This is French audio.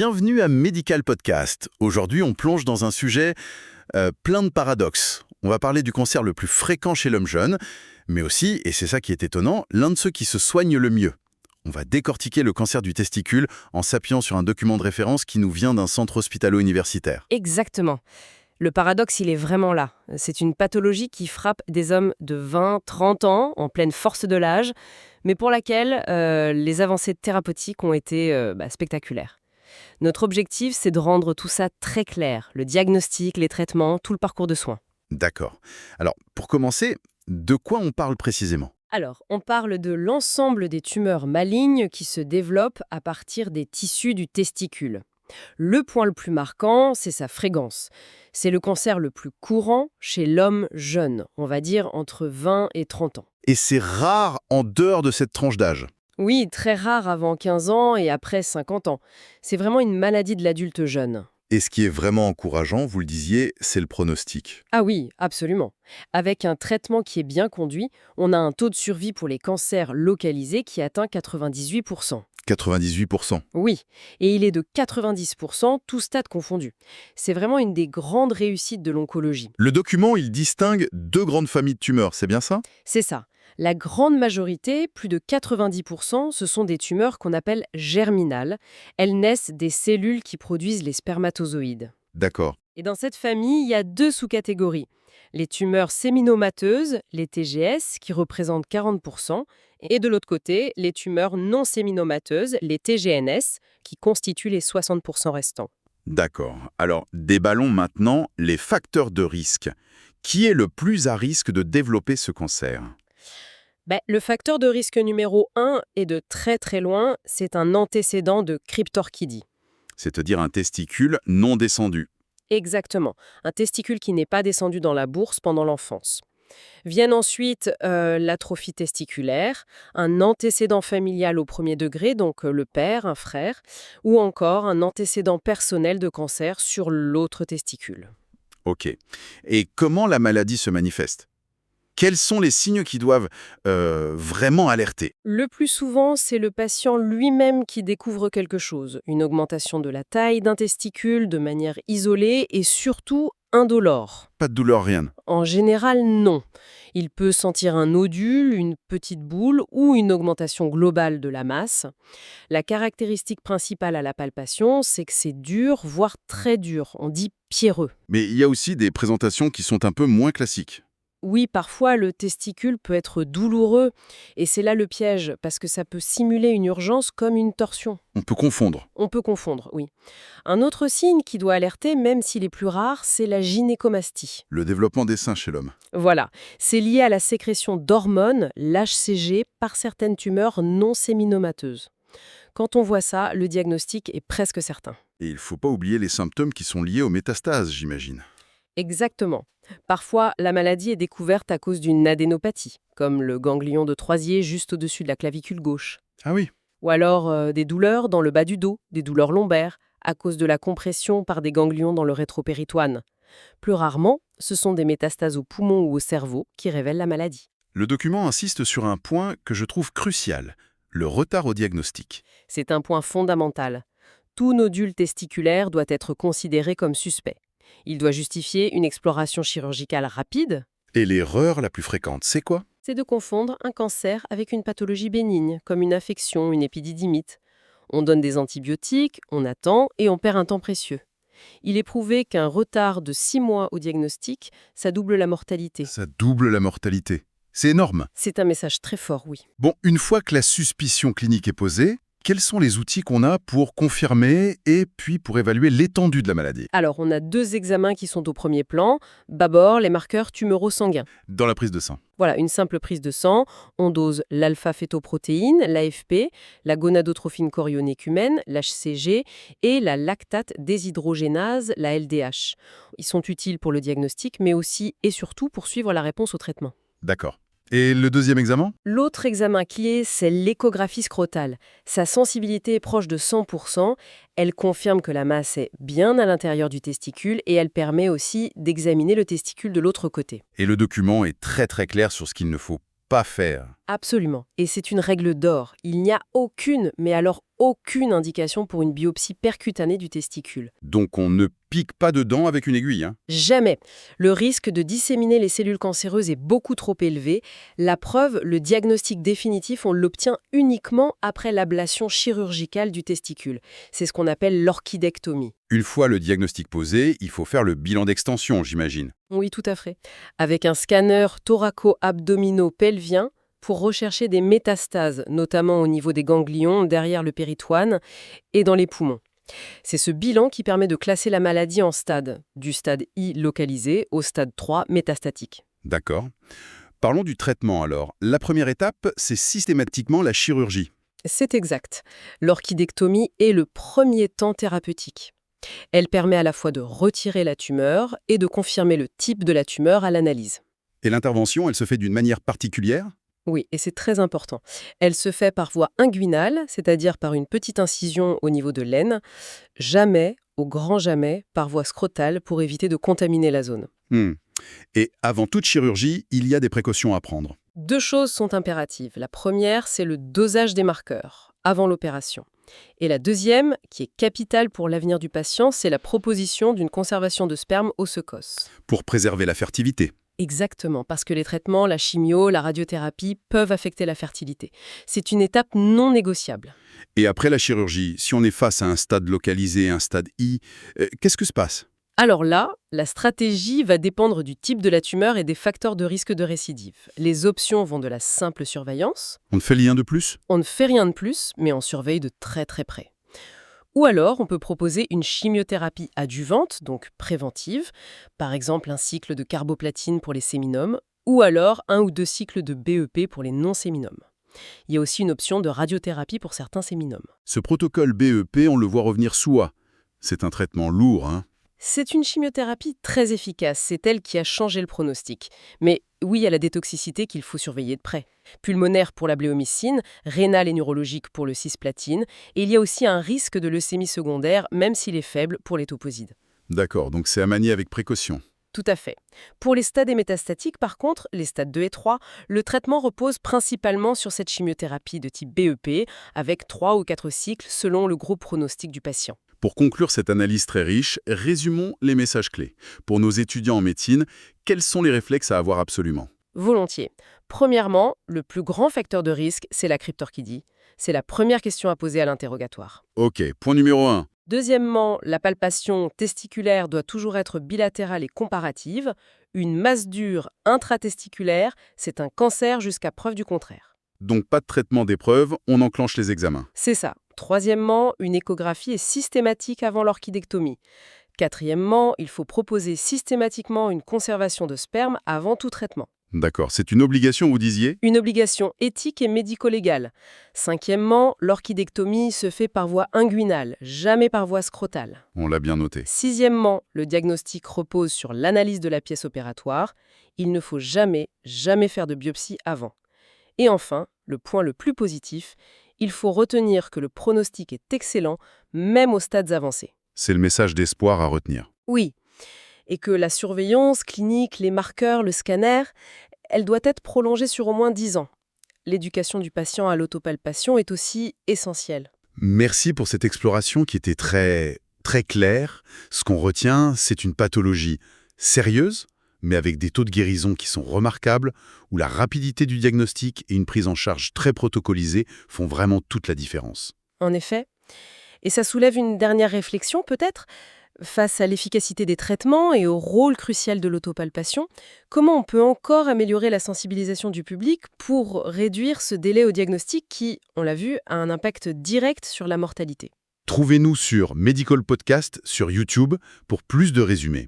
Bienvenue à Medical Podcast. Aujourd'hui, on plonge dans un sujet plein de paradoxes. On va parler du cancer le plus fréquent chez l'homme jeune, mais aussi, et c'est ça qui est étonnant, l'un de ceux qui se soigne le mieux. On va décortiquer le cancer du testicule en s'appuyant sur un document de référence qui nous vient d'un centre hospitalo-universitaire. Exactement. Le paradoxe, il est vraiment là. C'est une pathologie qui frappe des hommes de 20, 30 ans, en pleine force de l'âge, mais pour laquelle les avancées thérapeutiques ont été spectaculaires. Notre objectif, c'est de rendre tout ça très clair, le diagnostic, les traitements, tout le parcours de soins. D'accord. Alors, pour commencer, de quoi on parle précisément ? Alors, on parle de l'ensemble des tumeurs malignes qui se développent à partir des tissus du testicule. Le point le plus marquant, c'est sa fréquence. C'est le cancer le plus courant chez l'homme jeune, on va dire entre 20 et 30 ans. Et c'est rare en dehors de cette tranche d'âge. Oui, très rare avant 15 ans et après 50 ans. C'est vraiment une maladie de l'adulte jeune. Et ce qui est vraiment encourageant, vous le disiez, c'est le pronostic. Ah oui, absolument. Avec un traitement qui est bien conduit, on a un taux de survie pour les cancers localisés qui atteint 98%. 98%. Oui, et il est de 90%, tout stade confondu. C'est vraiment une des grandes réussites de l'oncologie. Le document, il distingue deux grandes familles de tumeurs, c'est bien ça ? C'est ça. La grande majorité, plus de 90%, ce sont des tumeurs qu'on appelle germinales. Elles naissent des cellules qui produisent les spermatozoïdes. D'accord. Et dans cette famille, il y a deux sous-catégories. Les tumeurs séminomateuses, les TGS, qui représentent 40%, et de l'autre côté, les tumeurs non séminomateuses, les TGNS, qui constituent les 60% restants. D'accord. Alors, déballons maintenant les facteurs de risque. Qui est le plus à risque de développer ce cancer ? Le facteur de risque numéro 1, et de très très loin, c'est un antécédent de cryptorchidie. C'est-à-dire un testicule non descendu. Exactement, un testicule qui n'est pas descendu dans la bourse pendant l'enfance. Viennent ensuite l'atrophie testiculaire, un antécédent familial au premier degré, donc le père, un frère, ou encore un antécédent personnel de cancer sur l'autre testicule. Ok. Et comment la maladie se manifeste ? Quels sont les signes qui doivent vraiment alerter ? Le plus souvent, c'est le patient lui-même qui découvre quelque chose, une augmentation de la taille d'un testicule de manière isolée et surtout indolore. Pas de douleur, rien. En général, non. Il peut sentir un nodule, une petite boule ou une augmentation globale de la masse. La caractéristique principale à la palpation, c'est que c'est dur, voire très dur. On dit pierreux. Mais il y a aussi des présentations qui sont un peu moins classiques. Oui, parfois le testicule peut être douloureux et c'est là le piège parce que ça peut simuler une urgence comme une torsion. On peut confondre. On peut confondre, oui. Un autre signe qui doit alerter, même s'il est plus rare, c'est la gynécomastie. Le développement des seins chez l'homme. Voilà, c'est lié à la sécrétion d'hormones, l'HCG, par certaines tumeurs non séminomateuses. Quand on voit ça, le diagnostic est presque certain. Et il ne faut pas oublier les symptômes qui sont liés aux métastases, j'imagine. Exactement. Parfois, la maladie est découverte à cause d'une adénopathie, comme le ganglion de Troisier juste au-dessus de la clavicule gauche. Ah oui. Ou alors des douleurs dans le bas du dos, des douleurs lombaires, à cause de la compression par des ganglions dans le rétropéritoine. Plus rarement, ce sont des métastases au poumon ou au cerveau qui révèlent la maladie. Le document insiste sur un point que je trouve crucial, le retard au diagnostic. C'est un point fondamental. Tout nodule testiculaire doit être considéré comme suspect. Il doit justifier une exploration chirurgicale rapide. Et l'erreur la plus fréquente, c'est quoi ? C'est de confondre un cancer avec une pathologie bénigne, comme une infection, une épididymite. On donne des antibiotiques, on attend et on perd un temps précieux. Il est prouvé qu'un retard de 6 mois au diagnostic, ça double la mortalité. Ça double la mortalité. C'est énorme. C'est un message très fort, oui. Bon, une fois que la suspicion clinique est posée, quels sont les outils qu'on a pour confirmer et puis pour évaluer l'étendue de la maladie ? Alors, on a deux examens qui sont au premier plan. D'abord, les marqueurs tumoro-sanguins. Dans la prise de sang. Voilà, une simple prise de sang. On dose l'alpha-fétoprotéine, l'AFP, la gonadotrophine chorionécumène, l'HCG, et la lactate déshydrogénase, la LDH. Ils sont utiles pour le diagnostic, mais aussi et surtout pour suivre la réponse au traitement. D'accord. Et le deuxième examen ? L'autre examen clé, c'est l'échographie scrotale. Sa sensibilité est proche de 100%. Elle confirme que la masse est bien à l'intérieur du testicule et elle permet aussi d'examiner le testicule de l'autre côté. Et le document est très très clair sur ce qu'il ne faut pas faire. Absolument. Et c'est une règle d'or. Il n'y a aucune, mais alors aucune indication pour une biopsie percutanée du testicule. Donc on ne pique pas dedans avec une aiguille, hein. Jamais. Le risque de disséminer les cellules cancéreuses est beaucoup trop élevé. La preuve, le diagnostic définitif, on l'obtient uniquement après l'ablation chirurgicale du testicule. C'est ce qu'on appelle l'orchidectomie. Une fois le diagnostic posé, il faut faire le bilan d'extension, j'imagine. Oui, tout à fait. Avec un scanner thoraco-abdominaux-pelvien pour rechercher des métastases, notamment au niveau des ganglions, derrière le péritoine et dans les poumons. C'est ce bilan qui permet de classer la maladie en stades, du stade I localisé au stade 3 métastatique. D'accord. Parlons du traitement alors. La première étape, c'est systématiquement la chirurgie. C'est exact. L'orchidectomie est le premier temps thérapeutique. Elle permet à la fois de retirer la tumeur et de confirmer le type de la tumeur à l'analyse. Et l'intervention, elle se fait d'une manière particulière? Oui, et c'est très important. Elle se fait par voie inguinale, c'est-à-dire par une petite incision au niveau de l'aine, jamais, au grand jamais, par voie scrotale pour éviter de contaminer la zone. Et avant toute chirurgie, il y a des précautions à prendre. 2 choses sont impératives. La première, c'est le dosage des marqueurs, avant l'opération. Et la deuxième, qui est capitale pour l'avenir du patient, c'est la proposition d'une conservation de sperme osseux-cos. Pour préserver la fertilité. Exactement, parce que les traitements, la chimio, la radiothérapie peuvent affecter la fertilité. C'est une étape non négociable. Et après la chirurgie, si on est face à un stade localisé, un stade I, qu'est-ce que se passe? Alors là, la stratégie va dépendre du type de la tumeur et des facteurs de risque de récidive. Les options vont de la simple surveillance. On ne fait rien de plus? On ne fait rien de plus, mais on surveille de très très près. Ou alors, on peut proposer une chimiothérapie adjuvante, donc préventive, par exemple un cycle de carboplatine pour les séminomes, ou alors 1 ou 2 cycles de BEP pour les non-séminomes. Il y a aussi une option de radiothérapie pour certains séminomes. Ce protocole BEP, on le voit revenir souvent. C'est un traitement lourd, hein? C'est une chimiothérapie très efficace, c'est elle qui a changé le pronostic. Mais oui, il y a la détoxicité qu'il faut surveiller de près. Pulmonaire pour la bléomycine, rénale et neurologique pour le cisplatine, et il y a aussi un risque de leucémie secondaire, même s'il est faible pour les toposides. D'accord, donc c'est à manier avec précaution. Tout à fait. Pour les stades métastatiques, par contre, les stades 2 et 3, le traitement repose principalement sur cette chimiothérapie de type BEP, avec 3 ou 4 cycles selon le gros pronostic du patient. Pour conclure cette analyse très riche, résumons les messages clés. Pour nos étudiants en médecine, quels sont les réflexes à avoir absolument? Volontiers. Premièrement, le plus grand facteur de risque, c'est la cryptorchidie. C'est la première question à poser à l'interrogatoire. Ok, point numéro 1. Deuxièmement, la palpation testiculaire doit toujours être bilatérale et comparative. Une masse dure intratesticulaire, c'est un cancer jusqu'à preuve du contraire. Donc pas de traitement d'épreuve, on enclenche les examens. C'est ça. Troisièmement, une échographie est systématique avant l'orchidectomie. Quatrièmement, il faut proposer systématiquement une conservation de sperme avant tout traitement. D'accord, c'est une obligation, vous disiez? Une obligation éthique et médico-légale. Cinquièmement, l'orchidectomie se fait par voie inguinale, jamais par voie scrotale. On l'a bien noté. Sixièmement, le diagnostic repose sur l'analyse de la pièce opératoire. Il ne faut jamais faire de biopsie avant. Et enfin, le point le plus positif, il faut retenir que le pronostic est excellent, même aux stades avancés. C'est le message d'espoir à retenir. Oui, et que la surveillance clinique, les marqueurs, le scanner, elle doit être prolongée sur au moins 10 ans. L'éducation du patient à l'autopalpation est aussi essentielle. Merci pour cette exploration qui était très claire. Ce qu'on retient, c'est une pathologie sérieuse, mais avec des taux de guérison qui sont remarquables, où la rapidité du diagnostic et une prise en charge très protocolisée font vraiment toute la différence. En effet. Et ça soulève une dernière réflexion peut-être. Face à l'efficacité des traitements et au rôle crucial de l'autopalpation, comment on peut encore améliorer la sensibilisation du public pour réduire ce délai au diagnostic qui, on l'a vu, a un impact direct sur la mortalité? Trouvez-nous sur Medical Podcast sur YouTube pour plus de résumés.